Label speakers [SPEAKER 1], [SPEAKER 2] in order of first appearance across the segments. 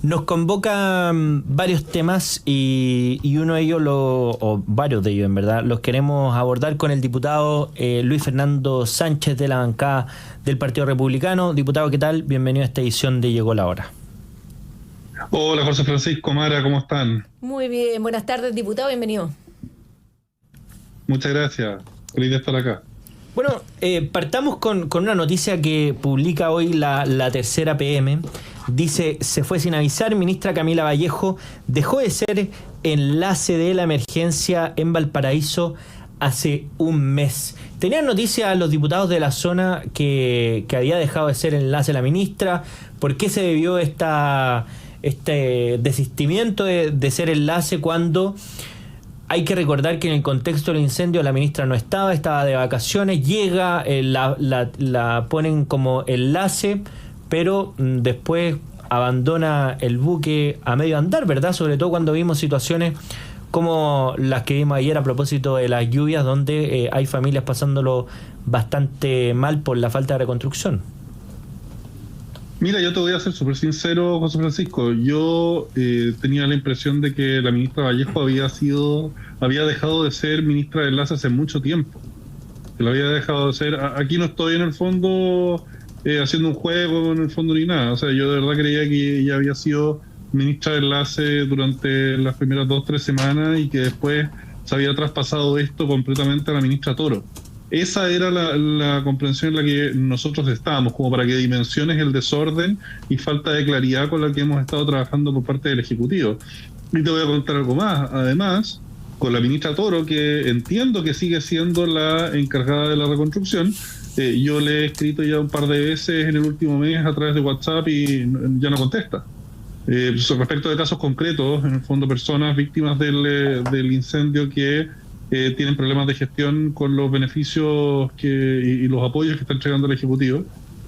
[SPEAKER 1] Nos convocan varios temas y uno de ellos, o varios de ellos en verdad, los queremos abordar con el diputado Luis Fernando Sánchez de la bancada del Partido Republicano. Diputado, ¿qué tal? Bienvenido a esta edición de Llegó la Hora.
[SPEAKER 2] Hola, José Francisco, Mara, ¿cómo están?
[SPEAKER 3] Muy bien, buenas tardes, diputado, bienvenido.
[SPEAKER 2] Muchas gracias, feliz de estar acá.
[SPEAKER 1] Bueno, partamos con una noticia que publica hoy la tercera PM. Dice, se fue sin avisar, ministra Camila Vallejo dejó de ser enlace de la emergencia en Valparaíso hace un mes. Tenían noticias los diputados de la zona que había dejado de ser enlace la ministra. ¿Por qué se debió este desistimiento de ser enlace cuando... Hay que recordar que en el contexto del incendio la ministra no estaba de vacaciones, llega, la ponen como enlace, pero después abandona el buque a medio andar, ¿verdad? Sobre todo cuando vimos situaciones como las que vimos ayer a propósito de las lluvias, donde hay familias pasándolo bastante mal por la falta de reconstrucción.
[SPEAKER 2] Mira, yo te voy a ser súper sincero, José Francisco. Yo tenía la impresión de que la ministra Vallejo había dejado de ser ministra de Enlace hace mucho tiempo. Que lo había dejado de ser. Aquí no estoy en el fondo haciendo un juego, en el fondo ni nada. O sea, yo de verdad creía que ella había sido ministra de Enlace durante las primeras 2-3 semanas y que después se había traspasado esto completamente a la ministra Toro. Esa era la comprensión en la que nosotros estábamos, como para que dimensiones el desorden y falta de claridad con la que hemos estado trabajando por parte del Ejecutivo. Y te voy a contar algo más. Además, con la ministra Toro, que entiendo que sigue siendo la encargada de la reconstrucción, yo le he escrito ya un par de veces en el último mes a través de WhatsApp y ya no contesta. Respecto de casos concretos, en el fondo personas víctimas del incendio que tienen problemas de gestión con los beneficios y los apoyos que está entregando el Ejecutivo.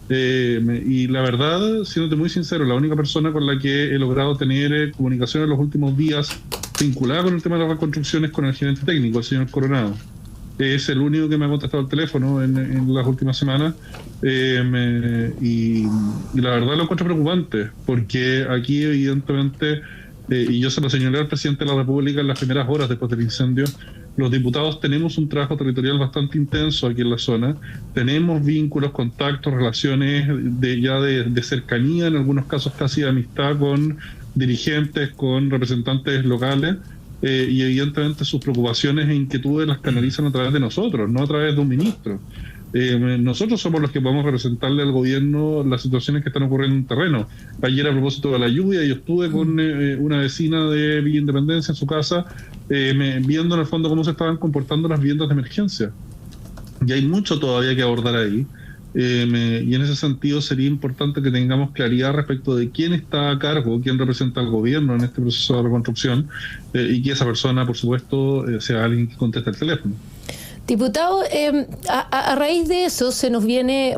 [SPEAKER 2] Y la verdad, siéndote muy sincero, la única persona con la que he logrado tener comunicación en los últimos días vinculada con el tema de la reconstrucción es con el gerente técnico, el señor Coronado. Es el único que me ha contestado el teléfono en las últimas semanas. Y la verdad lo encuentro preocupante, porque aquí evidentemente, y yo se lo señalé al presidente de la República en las primeras horas después del incendio, los diputados tenemos un trabajo territorial bastante intenso aquí en la zona, tenemos vínculos, contactos, relaciones de cercanía, en algunos casos casi de amistad con dirigentes, con representantes locales, y evidentemente sus preocupaciones e inquietudes las canalizan a través de nosotros, no a través de un ministro. Nosotros somos los que podemos representarle al gobierno las situaciones que están ocurriendo en el terreno. Ayer, a propósito de la lluvia, yo estuve con una vecina de Villa Independencia en su casa, viendo en el fondo cómo se estaban comportando las viviendas de emergencia. Y hay mucho todavía que abordar ahí. Y en ese sentido sería importante que tengamos claridad respecto de quién está a cargo, quién representa al gobierno en este proceso de reconstrucción, y que esa persona, por supuesto, sea alguien que conteste el teléfono.
[SPEAKER 3] Diputado, a raíz de eso se nos viene,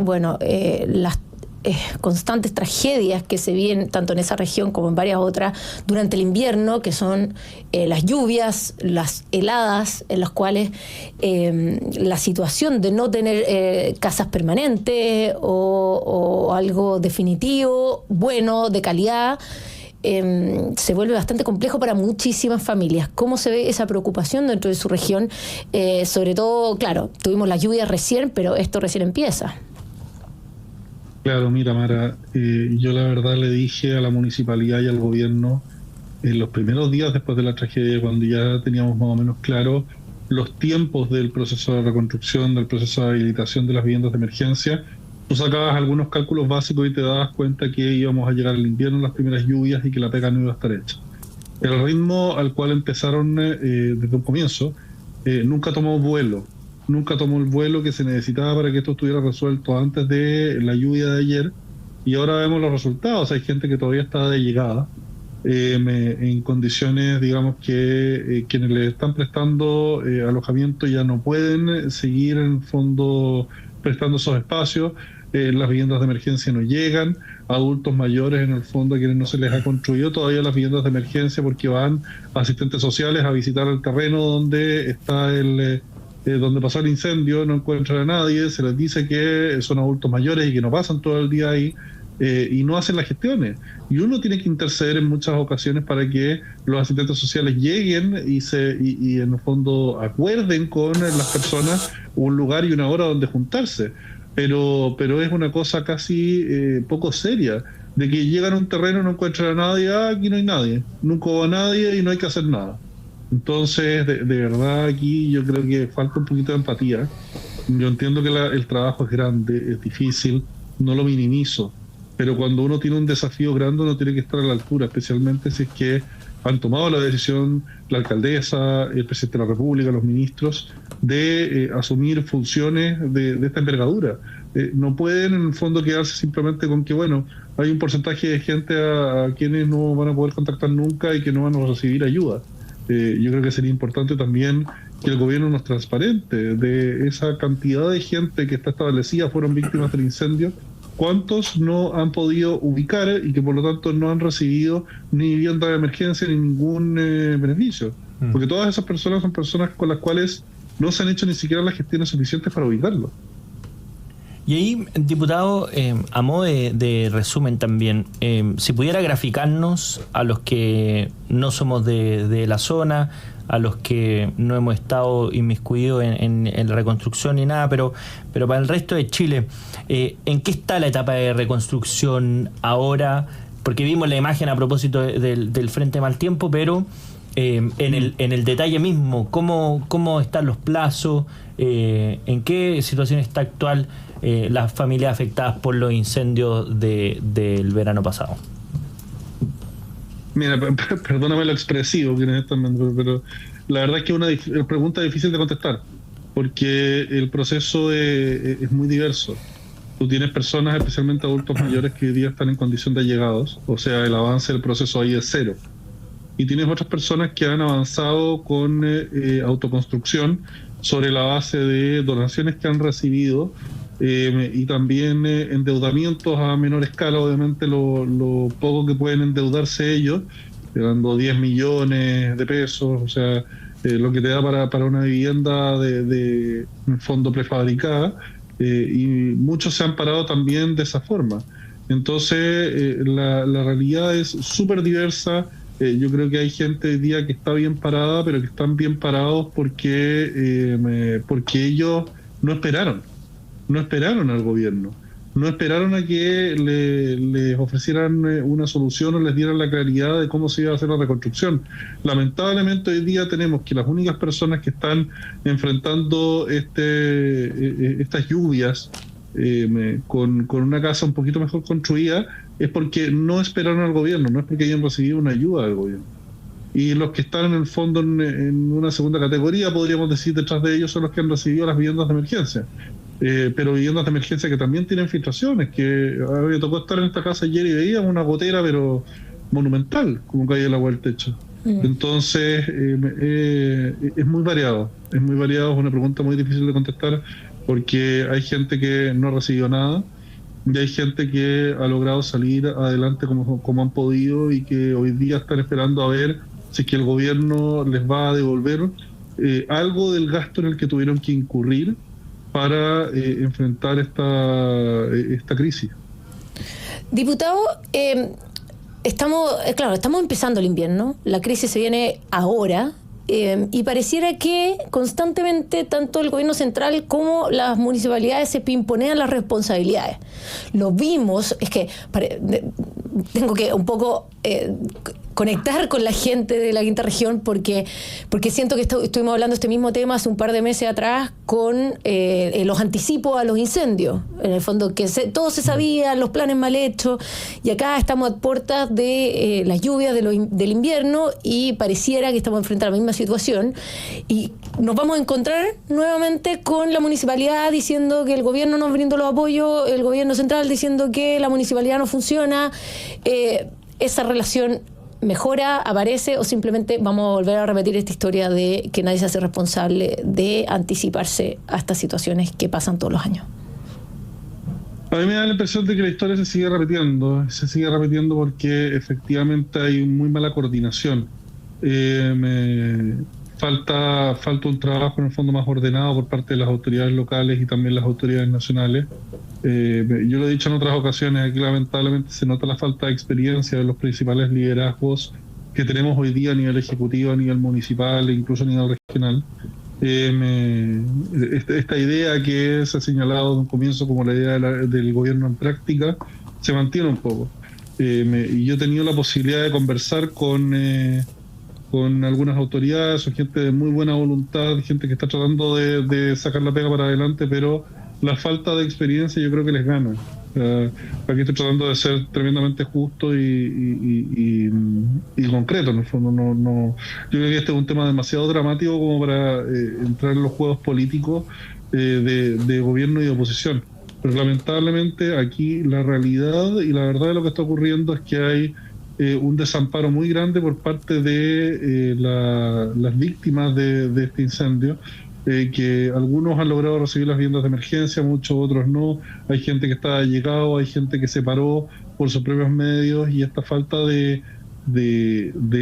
[SPEAKER 3] las constantes tragedias que se vienen tanto en esa región como en varias otras durante el invierno, que son las lluvias, las heladas, en las cuales la situación de no tener casas permanentes o algo definitivo, bueno, de calidad, se vuelve bastante complejo para muchísimas familias. ¿Cómo se ve esa preocupación dentro de su región? Sobre todo, claro, tuvimos las lluvias recién, pero esto recién empieza.
[SPEAKER 2] Claro, mira, Mara, yo la verdad le dije a la municipalidad y al gobierno en los primeros días después de la tragedia, cuando ya teníamos más o menos claro los tiempos del proceso de reconstrucción, del proceso de habilitación de las viviendas de emergencia. Tú sacabas algunos cálculos básicos y te dabas cuenta que íbamos a llegar al invierno, las primeras lluvias, y que la pega no iba a estar hecha. El ritmo al cual empezaron desde un comienzo nunca tomó vuelo. Nunca tomó el vuelo que se necesitaba para que esto estuviera resuelto antes de la lluvia de ayer, y ahora vemos los resultados. Hay gente que todavía está de llegada, en condiciones, digamos, que quienes le están prestando alojamiento ya no pueden seguir en el fondo prestando esos espacios. Las viviendas de emergencia no llegan, adultos mayores en el fondo a quienes no se les ha construido todavía las viviendas de emergencia porque van asistentes sociales a visitar el terreno donde está donde pasó el incendio, no encuentran a nadie, se les dice que son adultos mayores y que no pasan todo el día ahí, y no hacen las gestiones. Y uno tiene que interceder en muchas ocasiones para que los asistentes sociales lleguen y en el fondo acuerden con las personas un lugar y una hora donde juntarse. Pero es una cosa casi poco seria, de que llegan a un terreno, no encuentran a nadie, aquí no hay nadie, nunca va nadie y no hay que hacer nada. Entonces, de verdad aquí yo creo que falta un poquito de empatía. Yo entiendo que el trabajo es grande, es difícil, no lo minimizo, pero cuando uno tiene un desafío grande uno tiene que estar a la altura, especialmente si es que han tomado la decisión la alcaldesa, el presidente de la República, los ministros, de asumir funciones de esta envergadura. No pueden en el fondo quedarse simplemente con que, bueno, hay un porcentaje de gente a quienes no van a poder contactar nunca y que no van a recibir ayuda. Yo creo que sería importante también que el gobierno nos transparente de esa cantidad de gente que está establecida, fueron víctimas del incendio, cuántos no han podido ubicar y que por lo tanto no han recibido ni vivienda de emergencia ni ningún beneficio. Porque todas esas personas son personas con las cuales no se han hecho ni siquiera las gestiones suficientes para ubicarlo.
[SPEAKER 1] Y ahí, diputado, a modo de resumen también, si pudiera graficarnos a los que no somos de la zona, a los que no hemos estado inmiscuidos en la reconstrucción ni nada, pero para el resto de Chile, ¿en qué está la etapa de reconstrucción ahora? Porque vimos la imagen a propósito del Frente Mal Tiempo, pero en el detalle mismo, ¿cómo están los plazos? ¿En qué situación está actual las familias afectadas por los incendios del verano pasado?
[SPEAKER 2] Mira, perdóname lo expresivo que nos están dando, pero la verdad es que es una pregunta difícil de contestar, porque el proceso es muy diverso. Tú tienes personas, especialmente adultos mayores, que hoy día están en condición de allegados, o sea, el avance del proceso ahí es cero. Y tienes otras personas que han avanzado con autoconstrucción sobre la base de donaciones que han recibido y también endeudamientos a menor escala, obviamente lo poco que pueden endeudarse ellos, dando 10 millones de pesos, o sea, lo que te da para una vivienda de fondo prefabricada, y muchos se han parado también de esa forma. Entonces, la realidad es súper diversa. Yo creo que hay gente hoy día que está bien parada, pero que están bien parados porque ellos no esperaron al gobierno, no esperaron a que les ofrecieran una solución o les dieran la claridad de cómo se iba a hacer la reconstrucción. Lamentablemente hoy día tenemos que las únicas personas que están enfrentando estas lluvias con una casa un poquito mejor construida es porque no esperaron al gobierno, no es porque hayan recibido una ayuda del gobierno. Y los que están en el fondo en una segunda categoría, podríamos decir, detrás de ellos son los que han recibido las viviendas de emergencia. Pero viviendas de emergencia que también tienen filtraciones, que a mí me tocó estar en esta casa ayer y veía una gotera pero monumental como caía el agua del techo. Entonces es muy variado, es una pregunta muy difícil de contestar porque hay gente que no ha recibido nada y hay gente que ha logrado salir adelante como han podido y que hoy día están esperando a ver si es que el gobierno les va a devolver algo del gasto en el que tuvieron que incurrir para enfrentar esta crisis.
[SPEAKER 3] Diputado, estamos empezando el invierno, la crisis se viene ahora, y pareciera que constantemente tanto el gobierno central como las municipalidades se pimponean las responsabilidades. Lo vimos, es que tengo que un poco conectar con la gente de la quinta región porque siento que estuvimos hablando de este mismo tema hace un par de meses atrás con los anticipos a los incendios. En el fondo que todo se sabía, los planes mal hechos, y acá estamos a puertas de las lluvias del invierno y pareciera que estamos enfrentando la misma situación y nos vamos a encontrar nuevamente con la municipalidad diciendo que el gobierno nos brindó los apoyos, el gobierno central diciendo que la municipalidad no funciona. Esa relación mejora, aparece, o simplemente vamos a volver a repetir esta historia de que nadie se hace responsable de anticiparse a estas situaciones que pasan todos los años.
[SPEAKER 2] A mí me da la impresión de que la historia se sigue repitiendo porque efectivamente hay muy mala coordinación. falta un trabajo en el fondo más ordenado por parte de las autoridades locales y también las autoridades nacionales. Yo lo he dicho en otras ocasiones, aquí lamentablemente se nota la falta de experiencia de los principales liderazgos que tenemos hoy día a nivel ejecutivo, a nivel municipal e incluso a nivel regional. Esta idea que se ha señalado de un comienzo como la idea del gobierno en práctica se mantiene un poco. Y yo he tenido la posibilidad de conversar con algunas autoridades o gente de muy buena voluntad, gente que está tratando de sacar la pega para adelante, pero la falta de experiencia yo creo que les gana. Aquí estoy tratando de ser tremendamente justo y concreto, en el fondo. Yo creo que este es un tema demasiado dramático como para entrar en los juegos políticos de gobierno y de oposición. Pero lamentablemente aquí la realidad y la verdad de lo que está ocurriendo es que hay un desamparo muy grande por parte de las víctimas de este incendio, que algunos han logrado recibir las viviendas de emergencia, muchos otros no. Hay gente que está allegado, hay gente que se paró por sus propios medios, y esta falta de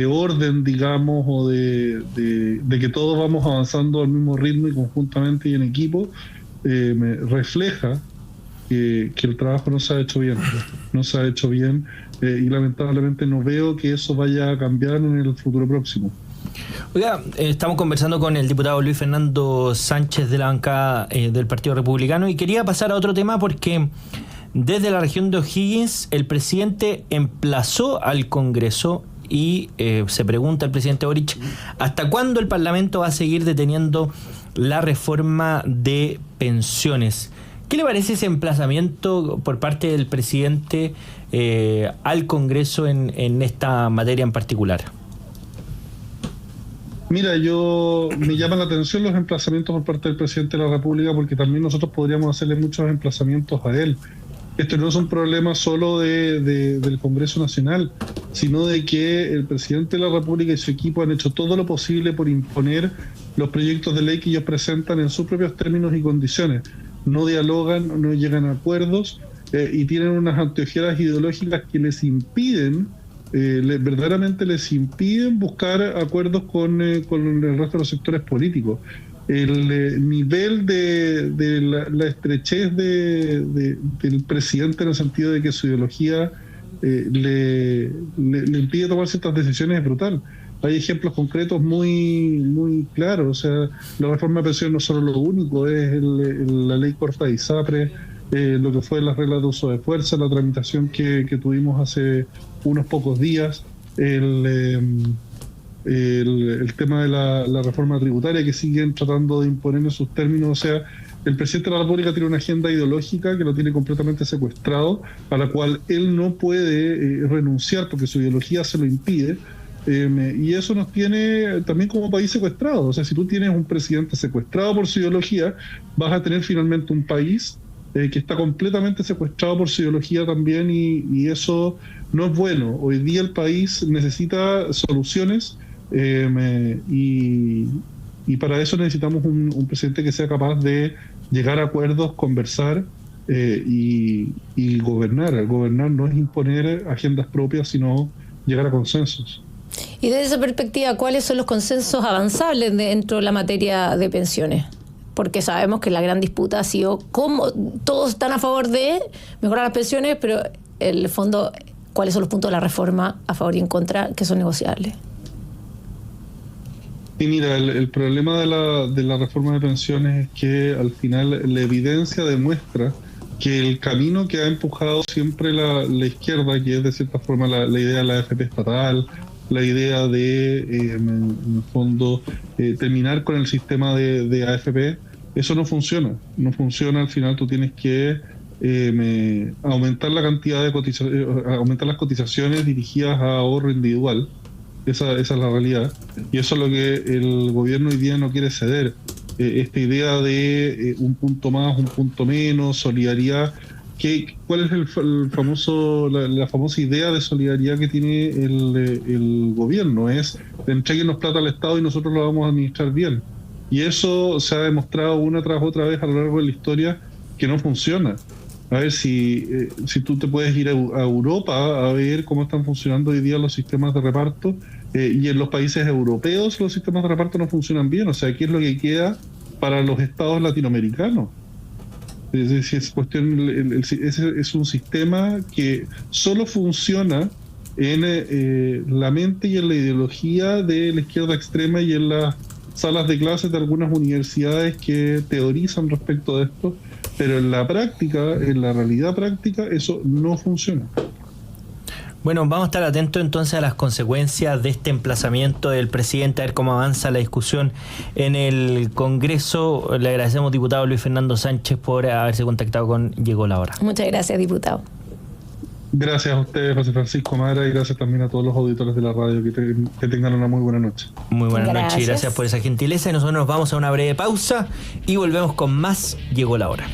[SPEAKER 2] orden, digamos, o de que todos vamos avanzando al mismo ritmo y conjuntamente y en equipo, me refleja que el trabajo no se ha hecho bien, y lamentablemente no veo que eso vaya a cambiar en el futuro próximo.
[SPEAKER 1] Oiga, estamos conversando con el diputado Luis Fernando Sánchez de la bancada del Partido Republicano, y quería pasar a otro tema porque desde la región de O'Higgins el presidente emplazó al Congreso y se pregunta el presidente Boric ¿hasta cuándo el Parlamento va a seguir deteniendo la reforma de pensiones? ¿Qué le parece ese emplazamiento por parte del presidente al Congreso en esta materia en particular?
[SPEAKER 2] Mira, me llaman la atención los emplazamientos por parte del presidente de la República, porque también nosotros podríamos hacerle muchos emplazamientos a él. Esto no es un problema solo del Congreso Nacional, sino de que el presidente de la República y su equipo han hecho todo lo posible por imponer los proyectos de ley que ellos presentan en sus propios términos y condiciones. No dialogan, no llegan a acuerdos, y tienen unas anteojeras ideológicas que les impiden, verdaderamente les impiden buscar acuerdos con el resto de los sectores políticos. El nivel de la estrechez del presidente, en el sentido de que su ideología le impide tomar ciertas decisiones, es brutal. Hay ejemplos concretos muy muy claros. O sea, la reforma de pensiones no solo lo único, es la ley corta y SAPRE, lo que fue las reglas de uso de fuerza, la tramitación que tuvimos hace unos pocos días, el tema de la reforma tributaria que siguen tratando de imponer en sus términos. O sea, el presidente de la República tiene una agenda ideológica que lo tiene completamente secuestrado, a la cual él no puede renunciar porque su ideología se lo impide. Y eso nos tiene también como país secuestrado. O sea, si tú tienes un presidente secuestrado por su ideología, vas a tener finalmente un país que está completamente secuestrado por su ideología también, y eso no es bueno. Hoy día el país necesita soluciones, y para eso necesitamos un presidente que sea capaz de llegar a acuerdos, conversar y gobernar. El gobernar no es imponer agendas propias, sino llegar a consensos.
[SPEAKER 3] Y desde esa perspectiva, ¿cuáles son los consensos avanzables dentro de la materia de pensiones? Porque sabemos que la gran disputa ha sido cómo todos están a favor de mejorar las pensiones, pero en el fondo, ¿cuáles son los puntos de la reforma a favor y en contra que son negociables?
[SPEAKER 2] Y mira, el problema de la reforma de pensiones es que al final la evidencia demuestra que el camino que ha empujado siempre la izquierda, que es de cierta forma la idea de la AFP estatal, la idea de, en el fondo, terminar con el sistema de AFP, eso no funciona. No funciona. Al final tú tienes que aumentar la cantidad de aumentar las cotizaciones dirigidas a ahorro individual. Esa es la realidad. Y eso es lo que el gobierno hoy día no quiere ceder. Esta idea de un punto más, un punto menos, solidaridad. ¿Cuál es la famosa idea de solidaridad que tiene el gobierno? Es entreguenos plata al Estado y nosotros lo vamos a administrar bien. Y eso se ha demostrado una tras otra vez a lo largo de la historia que no funciona. A ver si tú te puedes ir a Europa a ver cómo están funcionando hoy día los sistemas de reparto, y en los países europeos los sistemas de reparto no funcionan bien. O sea, ¿qué es lo que queda para los estados latinoamericanos? Es cuestión, ese es un sistema que solo funciona en la mente y en la ideología de la izquierda extrema y en las salas de clases de algunas universidades que teorizan respecto de esto, pero en la práctica, en la realidad práctica, eso no funciona.
[SPEAKER 1] Bueno, vamos a estar atentos entonces a las consecuencias de este emplazamiento del presidente, a ver cómo avanza la discusión en el Congreso. Le agradecemos, diputado Luis Fernando Sánchez, por haberse contactado con Llegó la Hora.
[SPEAKER 3] Muchas gracias, diputado.
[SPEAKER 2] Gracias a ustedes, José Francisco Mara, y gracias también a todos los auditores de la radio. Que tengan una muy buena noche.
[SPEAKER 1] Muy buenas noches y gracias por esa gentileza. Y nosotros nos vamos a una breve pausa y volvemos con más Llegó la Hora.